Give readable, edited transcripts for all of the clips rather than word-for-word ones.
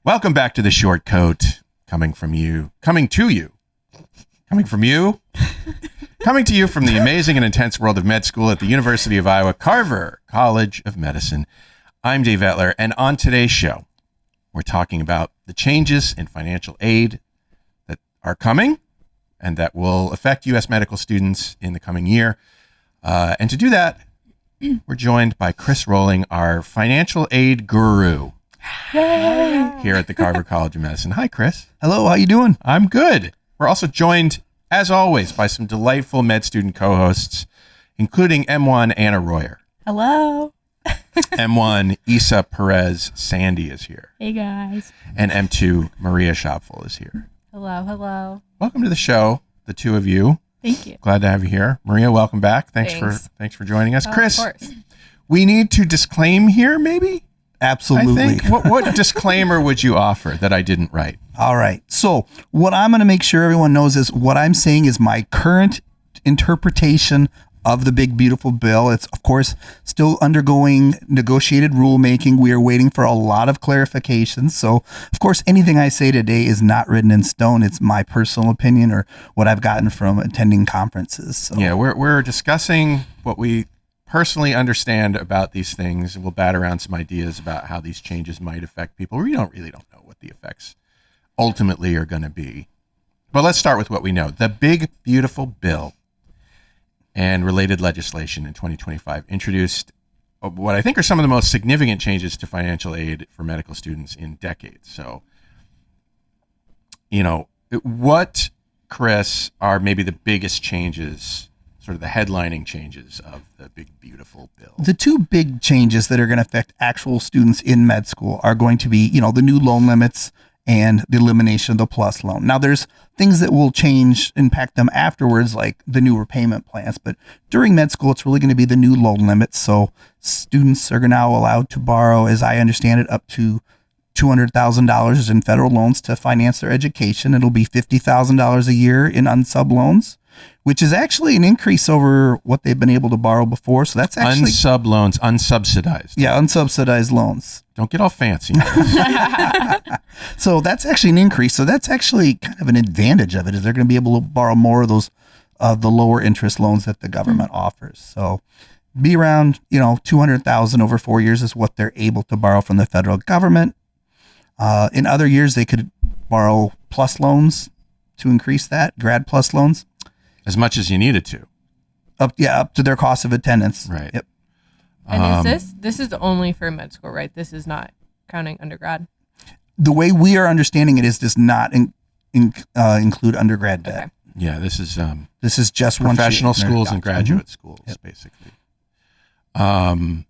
Welcome back to The Short Coat, coming to you from the amazing and intense world of med school at the University of Iowa Carver College of Medicine. I'm Dave Etler, and on today's show, we're talking about the changes in financial aid that are coming and that will affect U.S. medical students in the coming year. And to do that, we're joined by Chris Rolling, our financial aid guru. Yay. Here at the Carver College of Medicine. Hi, Chris. Hello, how you doing? I'm good. We're also joined, as always, by some delightful med student co-hosts, including M1 Anna Royer. Hello. M1 Isa Perez Sandy is here. Hey, guys. And M2 Maria Schopfel is here. Hello. Welcome to the show, the two of you. Thank you. Glad to have you here. Maria, welcome back. Thanks for joining us. Chris, of course. We need to disclaim here, maybe? Absolutely. I think. What disclaimer would you offer that I didn't write? All right. So what I'm going to make sure everyone knows is what I'm saying is my current interpretation of the big, beautiful bill. It's, of course, still undergoing negotiated rulemaking. We are waiting for a lot of clarifications. So, of course, anything I say today is not written in stone. It's my personal opinion or what I've gotten from attending conferences. So. Yeah, we're discussing what we personally understand about these things. We'll bat around some ideas about how these changes might affect people. We don't know what the effects ultimately are going to be. But let's start with what we know. The big, beautiful bill and related legislation in 2025 introduced what I think are some of the most significant changes to financial aid for medical students in decades. So, what, Chris, are maybe the biggest changes, sort of the headlining changes of the big, beautiful bill? The two big changes that are going to affect actual students in med school are going to be, the new loan limits and the elimination of the plus loan. Now, there's things that will impact them afterwards, like the new repayment plans. But during med school, it's really going to be the new loan limits. So students are now allowed to borrow, as I understand it, up to $200,000 in federal loans to finance their education. It'll be $50,000 a year in unsub loans, which is actually an increase over what they've been able to borrow before. So that's actually unsub loans, unsubsidized. Yeah, unsubsidized loans. Don't get all fancy. So that's actually an increase. So that's actually kind of an advantage of it, is they're going to be able to borrow more of those the lower interest loans that the government offers. So be around, $200,000 over 4 years is what they're able to borrow from the federal government. In other years, they could borrow plus loans to increase that, grad plus loans. As much as you needed to. Up to their cost of attendance. Right. Yep. And this is only for med school, right? This is not counting undergrad. The way we are understanding it does not include undergrad debt. Okay. Yeah, this is just professional schools and graduate schools, basically. And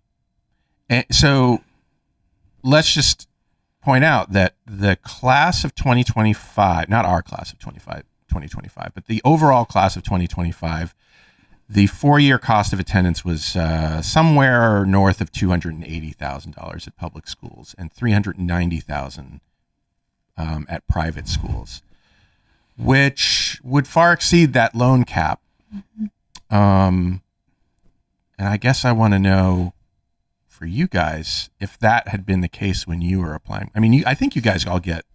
so let's just point out that the class of 2025, not our class of 2025, but the overall class of 2025, the 4-year cost of attendance was somewhere north of $280,000 at public schools and $390,000 at private schools, which would far exceed that loan cap. Mm-hmm. And I guess I want to know, for you guys, if that had been the case when you were applying. I mean, I think you guys all get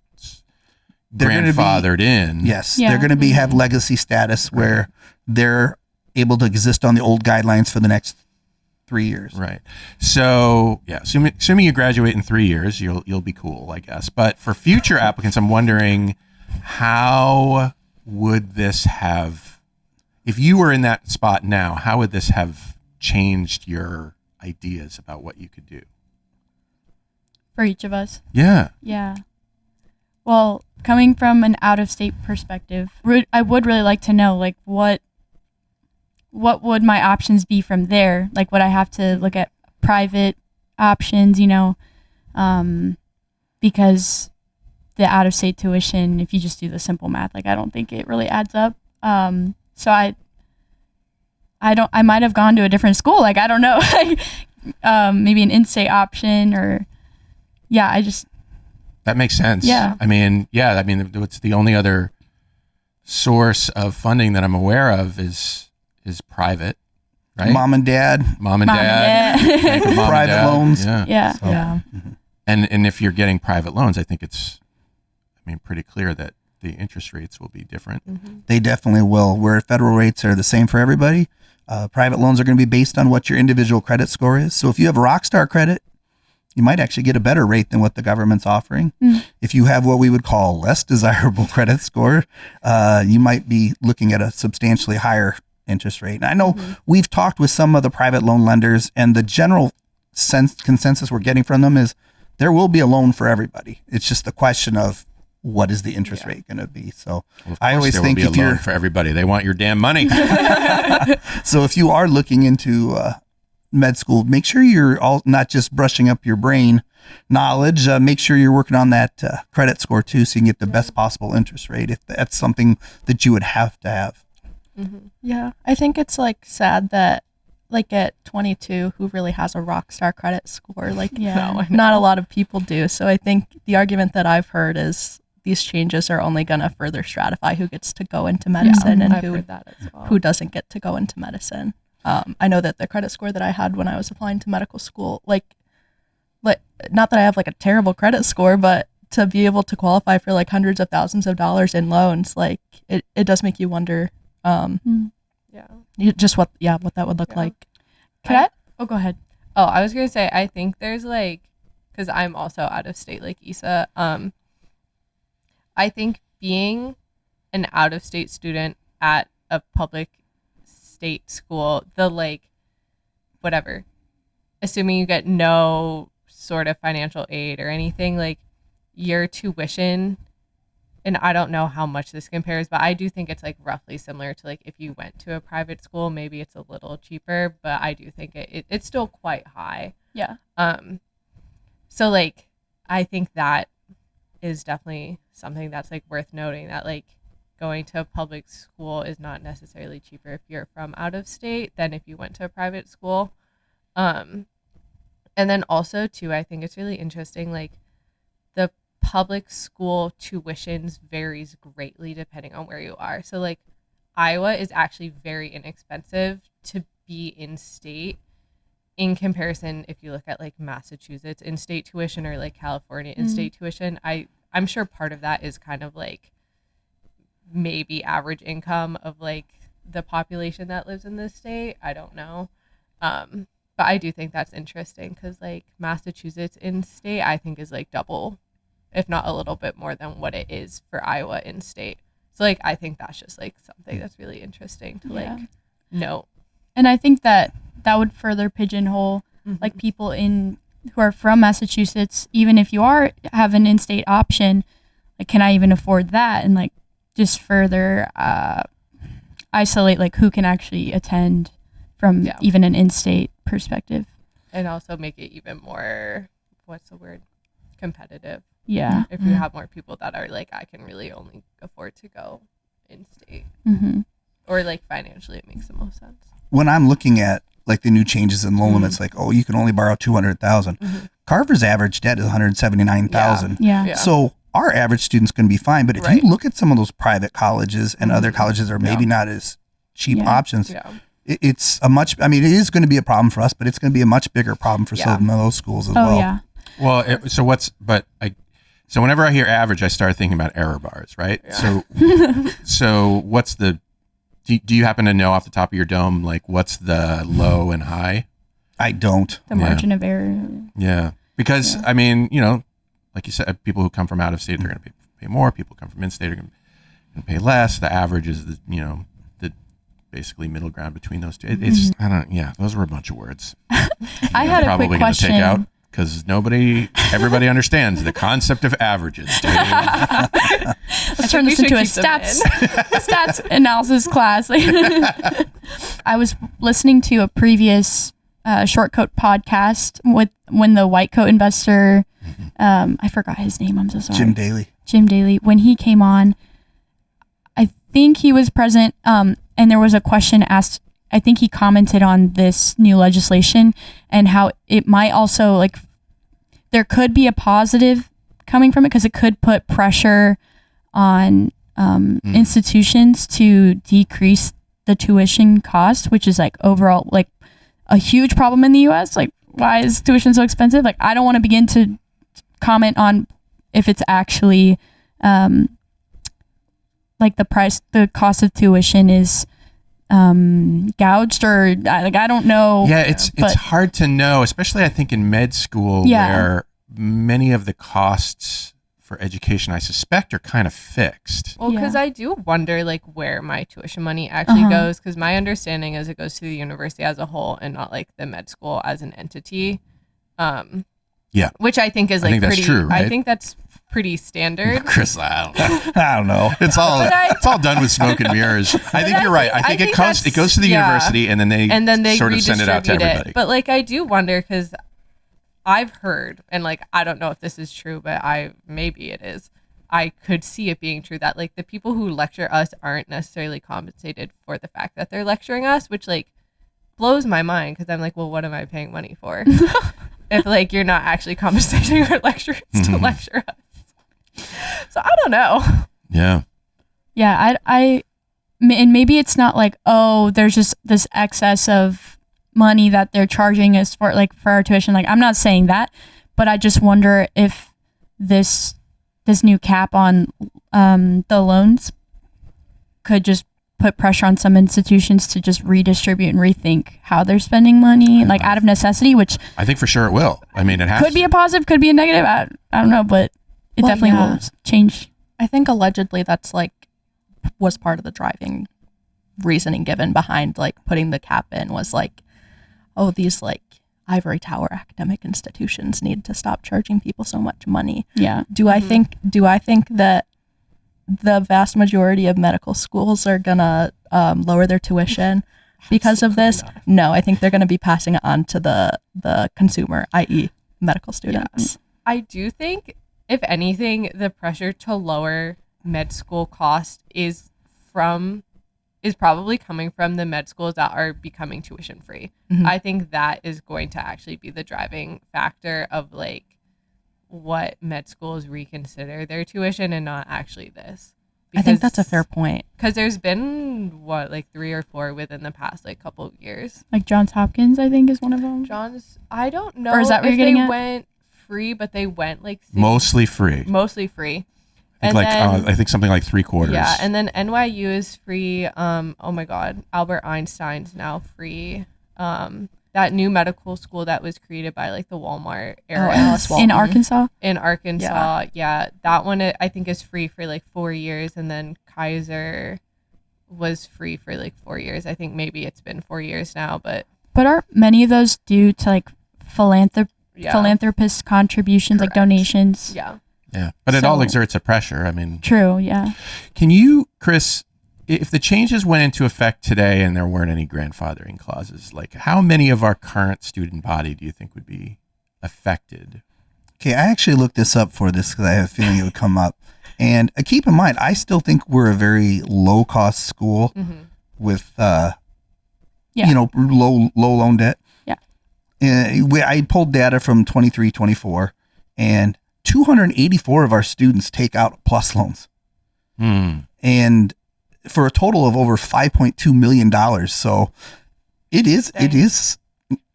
grandfathered in. Yes, yeah. They're going to have legacy status where they're able to exist on the old guidelines for the next 3 years. Right. So, yeah, assuming you graduate in 3 years, you'll be cool, I guess. But for future applicants, I'm wondering, how would this have, if you were in that spot now, how would this have changed your ideas about what you could do? For each of us? Yeah. Yeah. Well, coming from an out-of-state perspective, I would really like to know, like, what would my options be from there? Like, would I have to look at private options, because the out-of-state tuition, if you just do the simple math, like, I don't think it really adds up. So I might have gone to a different school. Like, I don't know, maybe an in-state option or, that makes sense. Yeah. I mean, it's the only other source of funding that I'm aware of is private, right? Mom and dad. Private loans. Yeah. Yeah. So, Yeah. And if you're getting private loans, I think it's, pretty clear that the interest rates will be different. They definitely will. Where federal rates are the same for everybody, private loans are going to be based on what your individual credit score is. So if you have rock star credit, you might actually get a better rate than what the government's offering. If you have what we would call less desirable credit score, you might be looking at a substantially higher interest rate. And I know we've talked with some of the private loan lenders, and the general consensus we're getting from them is there will be a loan for everybody. It's just the question of what is the interest rate going to be. So I always think if you're for everybody, they want your damn money. So if you are looking into med school, make sure you're all not just brushing up your brain knowledge. Make sure you're working on that credit score too, so you can get the best possible interest rate if that's something that you would have to have. Yeah, I think it's like sad that like at 22, who really has a rock star credit score? Like, not a lot of people do. So I think the argument that I've heard is these changes are only going to further stratify who gets to go into medicine and who doesn't get to go into medicine. I know that the credit score that I had when I was applying to medical school, like not that I have like a terrible credit score, but to be able to qualify for like hundreds of thousands of dollars in loans, like it does make you wonder, just what that would look like. Oh, go ahead. Oh, I was gonna say, I think there's like, because I'm also out of state like Issa, I think being an out of state student at a public state school, the like whatever, assuming you get no sort of financial aid or anything, like your tuition, and I don't know how much this compares, but I do think it's like roughly similar to like if you went to a private school, maybe it's a little cheaper, but I do think it's still quite high. Yeah. So like I think that is definitely something that's like worth noting, that like going to a public school is not necessarily cheaper if you're from out of state than if you went to a private school. And then also too, I think it's really interesting, like the public school tuitions varies greatly depending on where you are. So like Iowa is actually very inexpensive to be in state in comparison if you look at like Massachusetts in-state tuition or like California in-state tuition. I'm sure part of that is kind of like maybe average income of like the population that lives in this state. I don't know. But I do think that's interesting because like Massachusetts in-state I think is like double, if not a little bit more than what it is for Iowa in-state. So like I think that's just like something that's really interesting to like note. And I think that would further pigeonhole like people who are from Massachusetts, even if you have an in-state option, like can I even afford that? And like just further isolate like who can actually attend from even an in-state perspective. And also make it even more, what's the word? Competitive. Yeah. If you have more people that are like, I can really only afford to go in-state. Or like financially it makes the most sense. When I'm looking at like the new changes in loan limits, like, you can only borrow $200,000. Carver's average debt is $179,000. Yeah. So our average student's going to be fine. But if you look at some of those private colleges and other colleges that are maybe not as cheap options, it's a much, it is going to be a problem for us, but it's going to be a much bigger problem for some of those schools as well. Yeah. Well, so whenever I hear average, I start thinking about error bars, right? Yeah. So what's the, do you happen to know off the top of your dome, like what's the low and high? I don't. The margin of error. Yeah. Because, like you said, people who come from out of state, they're going to pay more. People who come from in-state are going to pay less. The average is the basically middle ground between those two. It's just, those were a bunch of words. I had a quick question. Take out because everybody understands the concept of averages. Let's turn this into a stats analysis class. I was listening to a previous short coat podcast when the white coat investor, I forgot his name, I'm so sorry. Jim Daly. When he came on, I think he was present, and there was a question asked. I think he commented on this new legislation and how it might also, like, there could be a positive coming from it because it could put pressure on institutions to decrease the tuition cost, which is like overall like a huge problem in the U.S. Like, why is tuition so expensive? Like, I don't want to begin to comment on if it's actually like the cost of tuition is gouged, or like I don't know. Yeah, it's hard to know, especially I think in med school where many of the costs for education, I suspect, are kind of fixed. Well, because I do wonder like where my tuition money actually goes, because my understanding is it goes to the university as a whole and not like the med school as an entity. Yeah, which I think is like I think pretty. That's true, right? I think that's pretty standard. Chris, I don't know. It's all done with smoke and mirrors. I think you're right. I think it goes to the university and then they sort of send it out to everybody. But like I do wonder, because I've heard, and like I don't know if this is true, but maybe it is. I could see it being true that like the people who lecture us aren't necessarily compensated for the fact that they're lecturing us, which like blows my mind, because I'm like, well, what am I paying money for? If like you're not actually compensating our lecturers to lecture us. So I don't know. Yeah. Yeah, and maybe it's not like, oh, there's just this excess of money that they're charging us for our tuition. Like, I'm not saying that, but I just wonder if this new cap on the loans could just put pressure on some institutions to just redistribute and rethink how they're spending money, like out of necessity, which I think for sure it will. I mean, it has could be a positive, could be a negative. I don't know, but it definitely will change. I think allegedly that's like was part of the driving reasoning given behind like putting the cap in, was like, oh, these like ivory tower academic institutions need to stop charging people so much money. Yeah. Do I think that the vast majority of medical schools are gonna lower their tuition because of this? No, I think they're gonna be passing it on to the consumer, i.e. medical students. Yeah. I do think, if anything, the pressure to lower med school cost is probably coming from the med schools that are becoming tuition free. Mm-hmm. I think that is going to actually be the driving factor of like what med schools reconsider their tuition, and not actually this. I think that's a fair point. Because there's been like 3 or 4 within the past like couple of years. Like Johns Hopkins, I think, is one of them. I don't know. Or is that where you're getting at? Went free, but they went like mostly free. I think something like 3/4. Yeah, and then NYU is free. Oh my God, Albert Einstein's now free. That new medical school that was created by like the Walmart era in Arkansas. Yeah, that one I think is free for like 4 years, and then Kaiser was free for like 4 years. I think maybe it's been 4 years now, but aren't many of those due to like philanthropist contributions, Correct. like donations? Yeah, but it all exerts a pressure. I mean, true. Yeah. Can you, Chris, if the changes went into effect today and there weren't any grandfathering clauses, like how many of our current student body do you think would be affected? Okay, I actually looked this up for this because I have a feeling it would come up. And keep in mind, I still think we're a very low cost school with, low loan debt. Yeah. I pulled data from 23-24, and 284 of our students take out PLUS loans. And for a total of over $5.2 million. So it is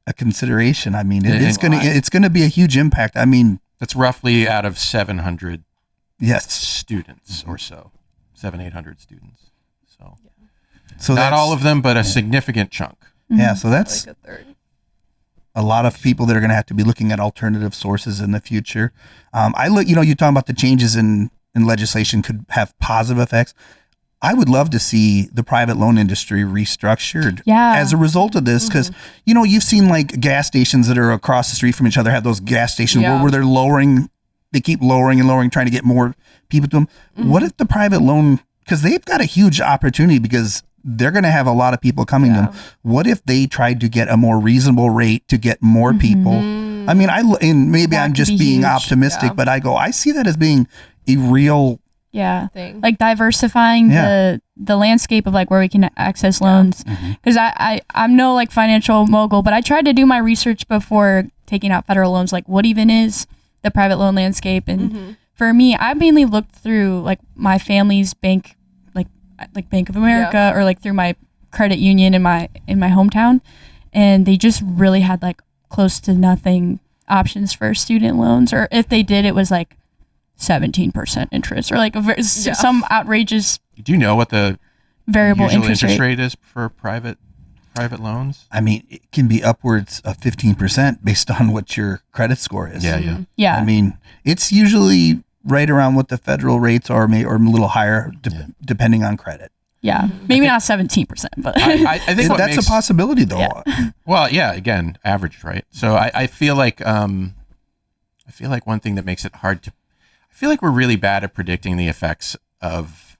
a consideration. I mean, it's gonna be a huge impact. I mean, that's roughly out of 700 students or so, 800 students. So not all of them, but a significant chunk. Yeah, so that's like a third. A lot of people that are going to have to be looking at alternative sources in the future. You're talking about the changes in legislation could have positive effects. I would love to see the private loan industry restructured as a result of this, because you've seen like gas stations that are across the street from each other have those gas stations where they're lowering, they keep lowering and lowering, trying to get more people to them. What if the private loan, because they've got a huge opportunity because they're going to have a lot of people coming to them. What if they tried to get a more reasonable rate to get more people? I mean, maybe I'm just being optimistic, but I see that as being a real thing. Like diversifying the landscape of like where we can access loans. Because I'm no like financial mogul, but I tried to do my research before taking out federal loans. Like what even is the private loan landscape? And for me, I mainly looked through like my family's bank, like Bank of America, or like through my credit union in my hometown, and they just really had like close to nothing options for student loans, or if they did, it was like 17% interest, or like some outrageous. Do you know what the variable usual interest rate is for private loans? I mean, it can be upwards of 15% based on what your credit score is. Yeah. Yeah. I mean, it's usually right around what the federal rates are, or a little higher, depending on credit. Yeah, maybe not 17%, but I think that's a possibility, though. Yeah. Well, yeah. Again, averaged, right? So I feel like one thing that makes it hard to, I feel like we're really bad at predicting the effects of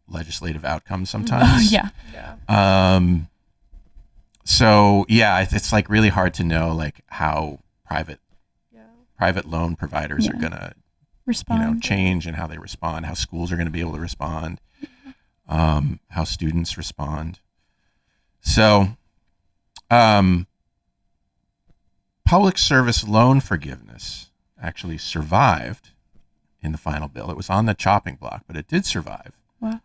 legislative outcomes sometimes. yeah. So yeah, it's like really hard to know like how private loan providers are gonna respond, change, and how they respond, how schools are going to be able to respond, how students respond. So, public service loan forgiveness actually survived in the final bill. It was on the chopping block, but it did survive. Wow.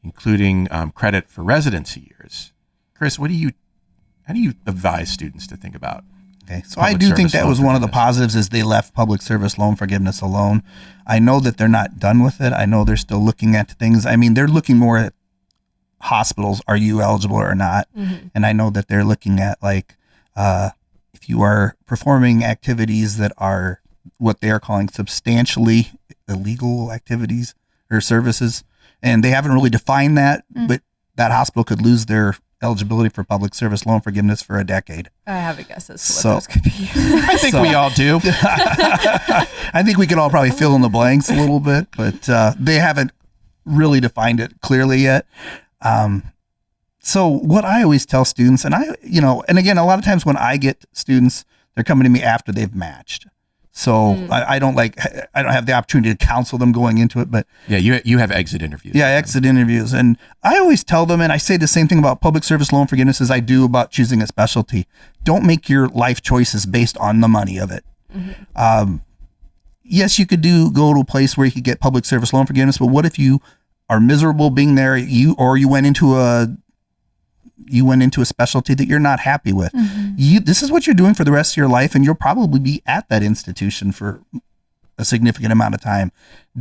Including credit for residency years. Chris, how do you advise students to think about? Okay, so I do think that was one of the positives, is they left public service loan forgiveness alone. I know that they're not done with it. I know they're still looking at things. I mean, they're looking more at hospitals. Are you eligible or not? Mm-hmm. And I know that they're looking at like if you are performing activities that are what they are calling substantially illegal activities or services, and they haven't really defined that, but that hospital could lose their eligibility for public service loan forgiveness for a decade. I have a guess as to what those could be. I think we all do. I think we can all probably fill in the blanks a little bit, but they haven't really defined it clearly yet. So what I always tell students, and and again, a lot of times when I get students, they're coming to me after they've matched. So I don't have the opportunity to counsel them going into it, but yeah, you have exit interviews. Yeah, exit interviews. And I always tell them, and I say the same thing about public service loan forgiveness as I do about choosing a specialty. Don't make your life choices based on the money of it. Mm-hmm. Yes, you could go to a place where you could get public service loan forgiveness, but what if you are miserable being there, you went into a specialty that you're not happy with. Mm-hmm. This is what you're doing for the rest of your life, and you'll probably be at that institution for a significant amount of time.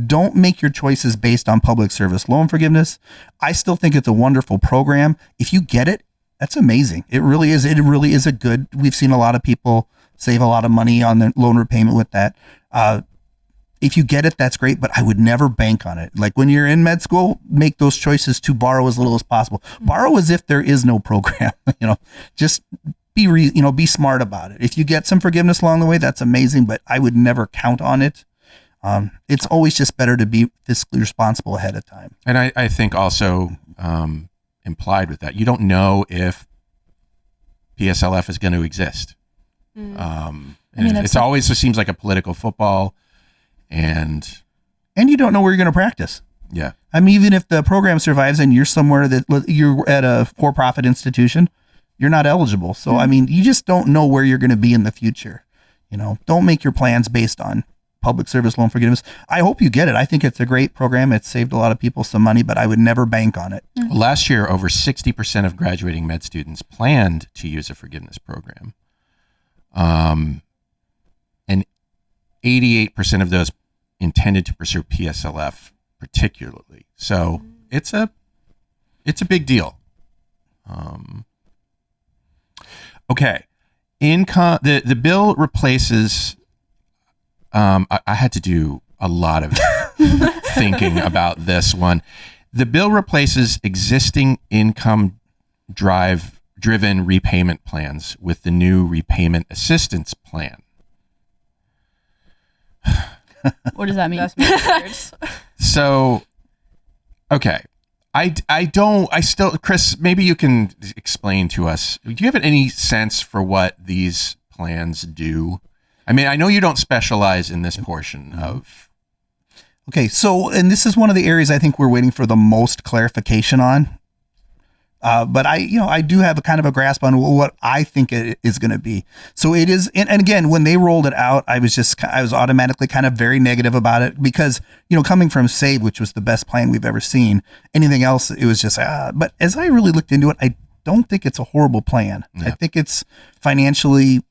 Don't make your choices based on public service loan forgiveness. I still think it's a wonderful program. If you get it, that's amazing. It really is. It really is we've seen a lot of people save a lot of money on their loan repayment with that. If you get it, that's great, but I would never bank on it. Like when you're in med school, make those choices to borrow as little as possible. Mm-hmm. Borrow as if there is no program. Just be smart about it. If you get some forgiveness along the way, that's amazing, but I would never count on it. It's always just better to be fiscally responsible ahead of time. And I think also implied with that, you don't know if PSLF is going to exist. It always just seems like a political football. And you don't know where you're going to practice. Yeah. I mean, even if the program survives and you're somewhere that you're at a for-profit institution, you're not eligible. So, I mean, you just don't know where you're going to be in the future. Don't make your plans based on public service loan forgiveness. I hope you get it. I think it's a great program. It's saved a lot of people some money, but I would never bank on it. Well, last year, over 60% of graduating med students planned to use a forgiveness program. And 88% of those intended to pursue PSLF particularly. So it's a big deal. Okay. The bill replaces, I had to do a lot of thinking about this one. The bill replaces existing income driven repayment plans with the new repayment assistance plan. What does that mean? So, okay. Chris, maybe you can explain to us, do you have any sense for what these plans do? I mean, I know you don't specialize in this portion of. Okay. So, and this is one of the areas I think we're waiting for the most clarification on. But I do have a kind of a grasp on what I think it is going to be. So it is, and again, when they rolled it out, I was automatically kind of very negative about it because, coming from SAVE, which was the best plan we've ever seen, anything else, it was just, but as I really looked into it, I don't think it's a horrible plan. Yeah. I think it's financially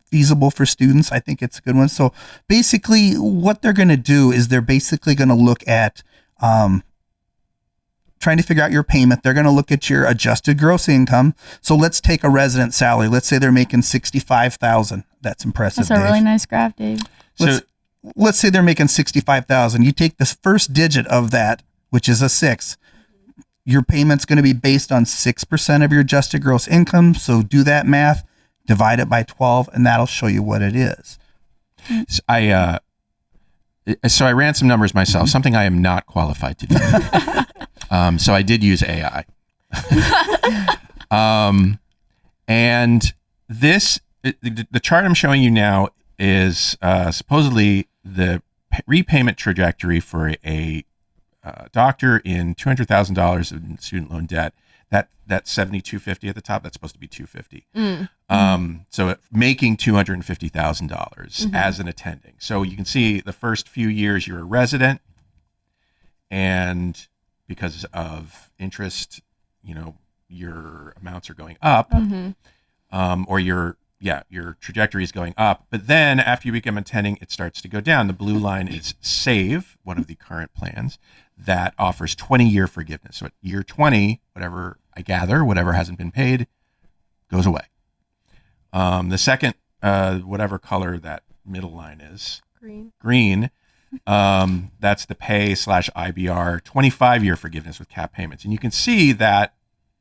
feasible for students. I think it's a good one. So basically what they're going to do is they're basically going to look at trying to figure out your payment. They're going to look at your adjusted gross income. So let's take a resident salary. Let's say they're making $65,000. That's impressive. That's a really nice graph, Dave. Let's say they're making $65,000. You take the first digit of that, which is a 6. Your payment's going to be based on 6% of your adjusted gross income. So do that math, divide it by 12, and that'll show you what it is. So I ran some numbers myself, something I am not qualified to do. So I did use AI. And the chart I'm showing you now is supposedly the repayment trajectory for a doctor in $200,000 in student loan debt. That $7,250 at the top, that's supposed to be $250. So making $250,000 as an attending. So you can see the first few years you're a resident, and because of interest, your amounts are going up, or your trajectory is going up. But then after you become attending, it starts to go down. The blue line is SAVE, one of the current plans that offers 20-year forgiveness. So at year 20, whatever hasn't been paid goes away. The second, whatever color that middle line is, green, that's the pay/IBR 25-year forgiveness with cap payments. And you can see that,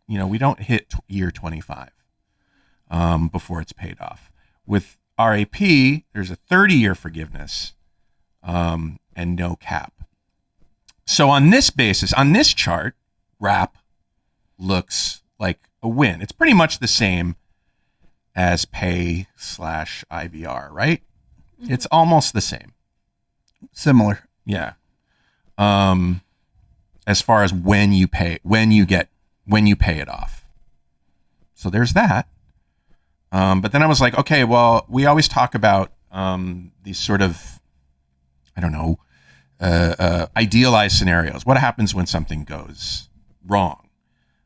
we don't hit year 25 before it's paid off. With RAP, there's a 30-year forgiveness and no cap. So on this basis, on this chart, RAP looks like a win. It's pretty much the same as pay/IBR, right? It's almost the same. Similar. Yeah. As far as when you pay it off. So there's that. But then I was like, okay, well, we always talk about these sort of, idealized scenarios. What happens when something goes wrong?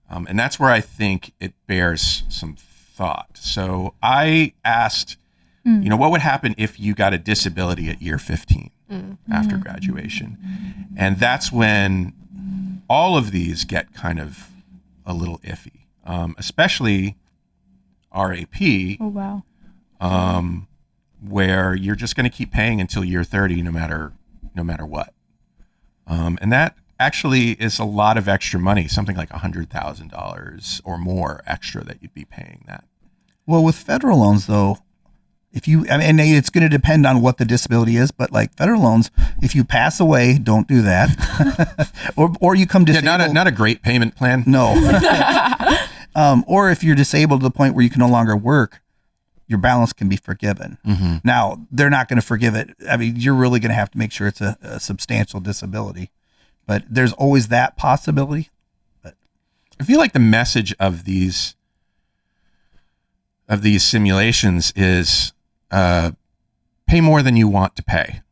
And that's where I think it bears some thought. So I asked, what would happen if you got a disability at year 15 after graduation? And that's when all of these get kind of a little iffy, especially RAP. Oh, wow. Where you're just going to keep paying until year 30, no matter what. And that actually is a lot of extra money, something like $100,000 or more extra that you'd be paying that. Well, with federal loans, though, and it's going to depend on what the disability is, but like federal loans, if you pass away, don't do that. or you come disabled. Yeah, not a great payment plan. No. Or if you're disabled to the point where you can no longer work, your balance can be forgiven. Now, they're not going to forgive it. I mean, you're really going to have to make sure it's a substantial disability. But there's always that possibility. But I feel like the message of these simulations is pay more than you want to pay.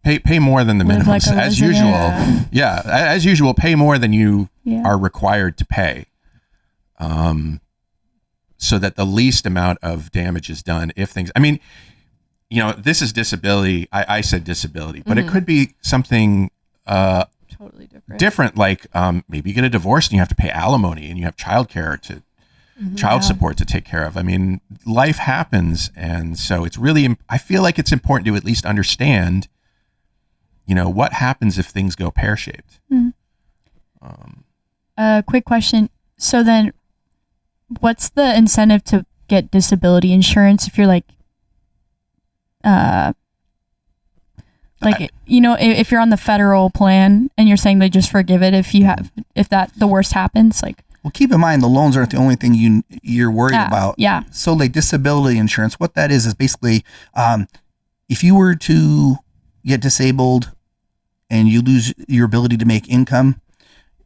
Pay more than the minimums, like as usual. Yeah, as usual, pay more than you are required to pay. So that the least amount of damage is done if things, this is disability. I said disability, but it could be something totally different. Like maybe you get a divorce and you have to pay alimony and you have child support to take care of. I mean, life happens. And so it's really, I feel like it's important to at least understand, what happens if things go pear-shaped. Quick question. So then what's the incentive to get disability insurance if you're if you're on the federal plan and you're saying they just forgive it if the worst happens, well, keep in mind the loans aren't the only thing you're worried about. Yeah. So like disability insurance, what that is basically if you were to get disabled and you lose your ability to make income,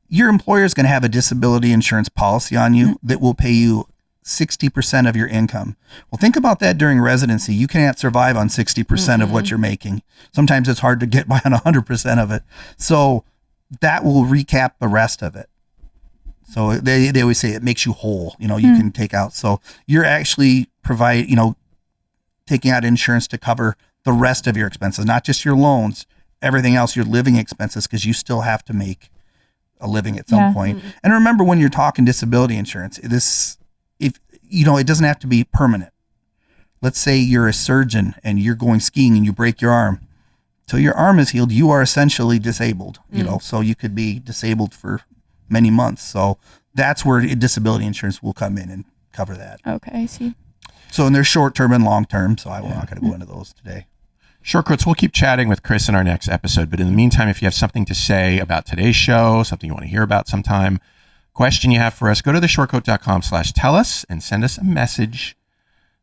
your employer is going to have a disability insurance policy on you that will pay you 60% of your income. Well, think about that during residency. You can't survive on 60% of what you're making. Sometimes it's hard to get by on 100% of it. So that will recap the rest of it. So they always say it makes you whole. You can take out. So you're actually taking out insurance to cover the rest of your expenses, not just your loans, everything else, your living expenses, because you still have to make a living at some point. And remember, when you're talking disability insurance, it doesn't have to be permanent. Let's say you're a surgeon and you're going skiing and you break your arm. Till your arm is healed, you are essentially disabled, so you could be disabled for many months. So that's where disability insurance will come in and cover that. Okay, I see. So, and there's short-term and long-term, so I'm not going to go into those today. Shortcuts, we'll keep chatting with Chris in our next episode. But in the meantime, if you have something to say about today's show, something you want to hear about sometime, question you have for us, go to theshortcoat.com/tell us and send us a message.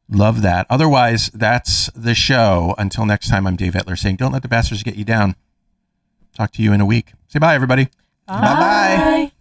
Love that. Otherwise, that's the show. Until next time, I'm Dave Etler saying, don't let the bastards get you down. Talk to you in a week. Say bye, everybody. Bye. Bye.